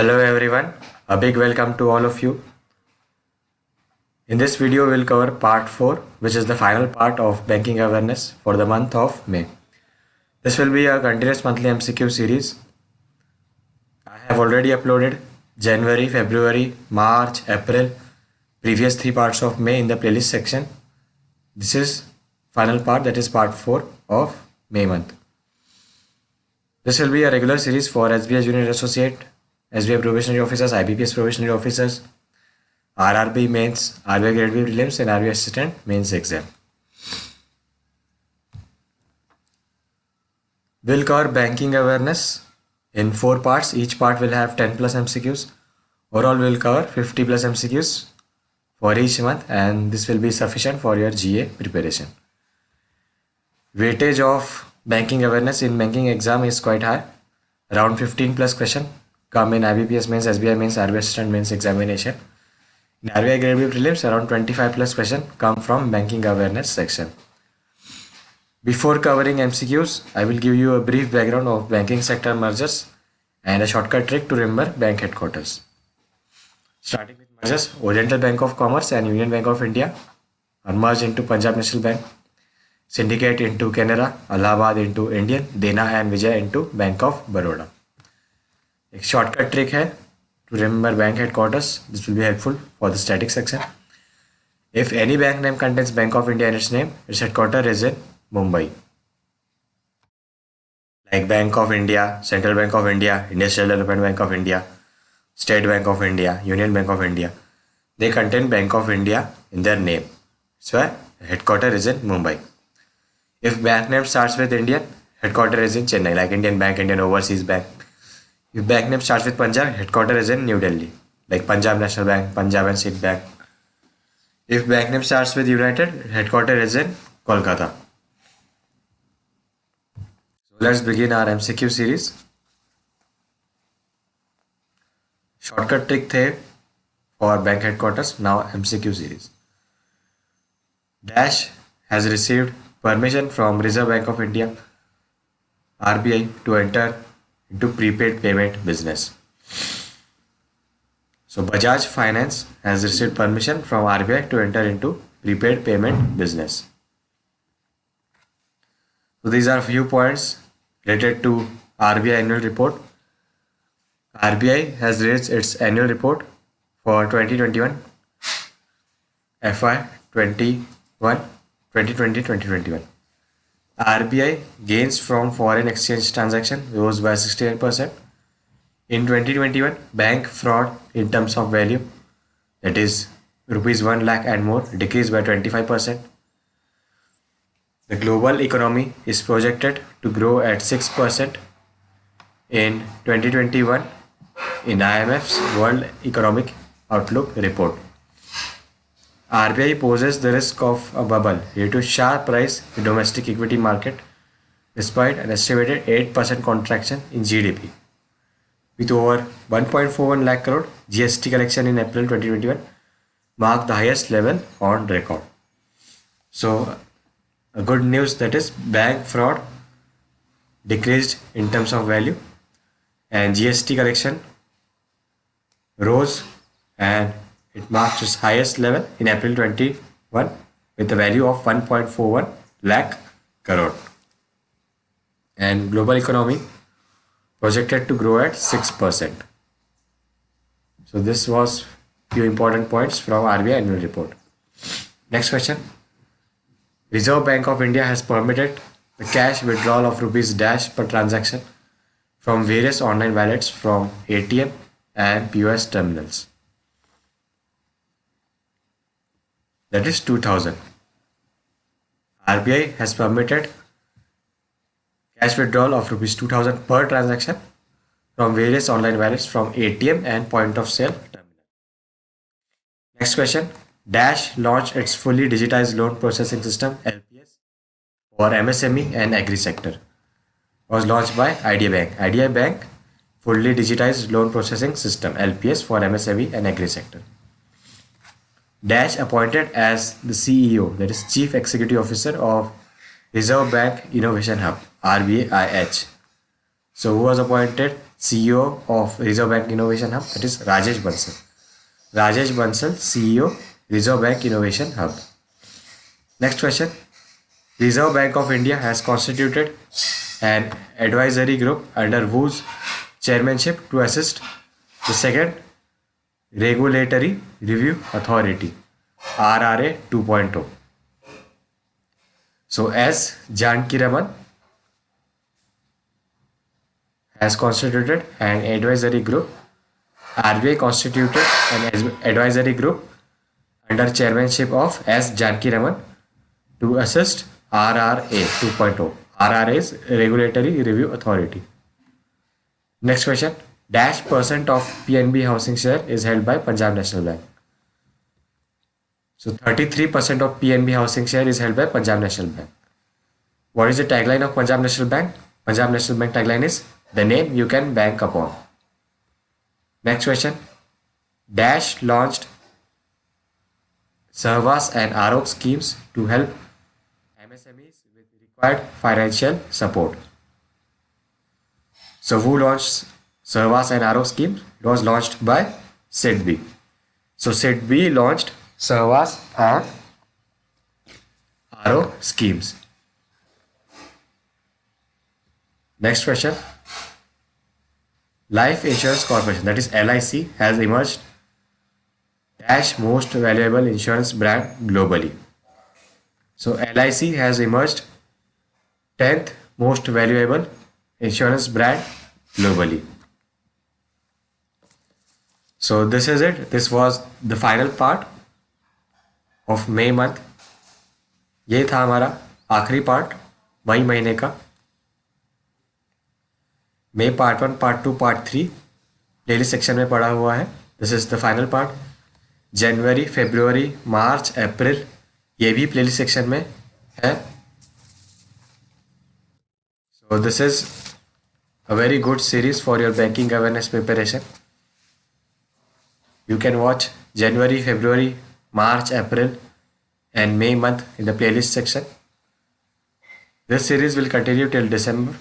Hello everyone, a big welcome to all of you. In this video, we'll cover part 4, which is the final part of banking awareness for the month of May. This will be a continuous monthly MCQ series. I have already uploaded January, February, March, April, previous 3 parts of May in the playlist section. This is final part, that is part 4 of May month. This will be a regular series for SBI Junior Associate, SBI Probationary Officers, IBPS Probationary Officers, RRB Mains, RBI Grade B Prelims and RBI Assistant Mains exam. We'll cover banking awareness in 4 parts. Each part will have 10 plus MCQs. Overall, we'll cover 50 plus MCQs for each month, and this will be sufficient for your GA preparation. Weightage of banking awareness in banking exam is quite high. Around 15 plus question come in IBPS Mains, SBI Mains, RBI Assistant Mains examination. In RBI Grade B Prelims, around 25 plus question come from banking awareness section. Before covering MCQs, I will give you a brief background of banking sector mergers and a shortcut trick to remember bank headquarters. Starting with mergers, Oriental Bank of Commerce and Union Bank of India are merged into Punjab National Bank, Syndicate into Canara, Allahabad into Indian, Dena and Vijay into Bank of Baroda. एक shortcut trick है to remember bank headquarters. This will be helpful for the static section. If any bank name contains Bank of India in its name, its headquarters is in Mumbai. Like Bank of India, Central Bank of India, Industrial Development Bank of India, State Bank of India, Union Bank of India. They contain Bank of India in their name. So headquarters is in Mumbai. If bank name starts with Indian, headquarters is in Chennai, like Indian Bank, Indian Overseas Bank. If bank name starts with Punjab, headquarters is in New Delhi, like Punjab National Bank, Punjab and Sind Bank. If bank name starts with United, headquarters is in Kolkata. So let's begin our MCQ series. Shortcut trick थे for bank headquarters. Now MCQ series. Dash has received permission from Reserve Bank of India, RBI, to enter into prepaid payment business. So Bajaj Finance has received permission from RBI to enter into prepaid payment business. So these are few points related to RBI annual report. RBI has released its annual report for 2021 FY 2020-2021. RBI gains from foreign exchange transaction rose by 69%. In 2021, bank fraud in terms of value, that is rupees 1 lakh and more, decreased by 25%. The global economy is projected to grow at 6% in 2021 in IMF's World Economic Outlook report. RBI poses the risk of a bubble due to sharp rise in domestic equity market despite an estimated 8% contraction in GDP. With over 1.41 lakh crore, GST collection in April 2021 marked the highest level on record. So, a good news, that is bank fraud decreased in terms of value and GST collection rose and it marked its highest level in April 21 with a value of 1.41 lakh crore. And global economy projected to grow at 6%. So this was few important points from RBI annual report. Next question. Reserve Bank of India has permitted the cash withdrawal of rupees dash per transaction from various online wallets from ATM and POS terminals. That is 2000. RBI has permitted cash withdrawal of rupees 2000 per transaction from various online wallets from ATM and point of sale terminal. Next question. Dash launched its fully digitized loan processing system LPS for MSME and agri sector. It was launched by IDA Bank. IDA Bank fully digitized loan processing system LPS for MSME and agri sector. Dash appointed as the CEO, that is Chief Executive Officer of Reserve Bank Innovation Hub, RBIH. So who was appointed? CEO of Reserve Bank Innovation Hub, that is Rajesh Bansal. Rajesh Bansal, CEO, Reserve Bank Innovation Hub. Next question. Reserve Bank of India has constituted an advisory group under whose chairmanship to assist the second Regulatory Review Authority, RRA 2.0. So S. Janaki Raman has constituted an advisory group. RBI constituted an advisory group under chairmanship of S. Janaki Raman to assist RRA 2.0. RRA is Regulatory Review Authority. Next question. Dash percent of PNB housing share is held by Punjab National Bank. So 33% of PNB housing share is held by Punjab National Bank. What is the tagline of Punjab National Bank? Punjab National Bank tagline is the name you can bank upon. Next question. Dash launched Sahwas and Arok schemes to help MSMEs with required financial support. So who launched Sahwas and Arok scheme? It was launched by SIDBI. So SIDBI launched Sahwas and Arok schemes. Next question. Life Insurance Corporation, that is LIC, has emerged dash most valuable insurance brand globally. So LIC has emerged 10th most valuable insurance brand globally. So this is it. This was the final part of May month. ये था हमारा आखिरी part मई महीने का. May part 1, part 2, part 3 playlist section में पड़ा हुआ है. This is the final part. जनवरी, फरवरी, मार्च, अप्रैल ये भी प्लेलिस्ट सेक्शन में है. So this is a very good series for your banking awareness preparation. You can watch January, February, March, April and May month in the playlist section. This series will continue till December,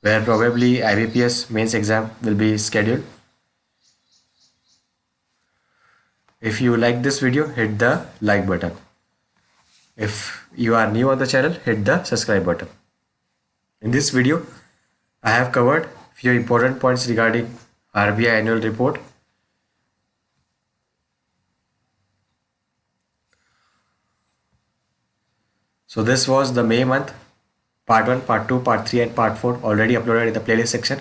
where probably IBPS mains exam will be scheduled. If you like this video, hit the like button. If you are new on the channel, hit the subscribe button. In this video, I have covered few important points regarding RBI annual report. So this was the May month, part 1, part 2, part 3 and part 4 already uploaded in the playlist section.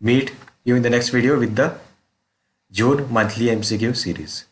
Meet you in the next video with the June monthly MCQ series.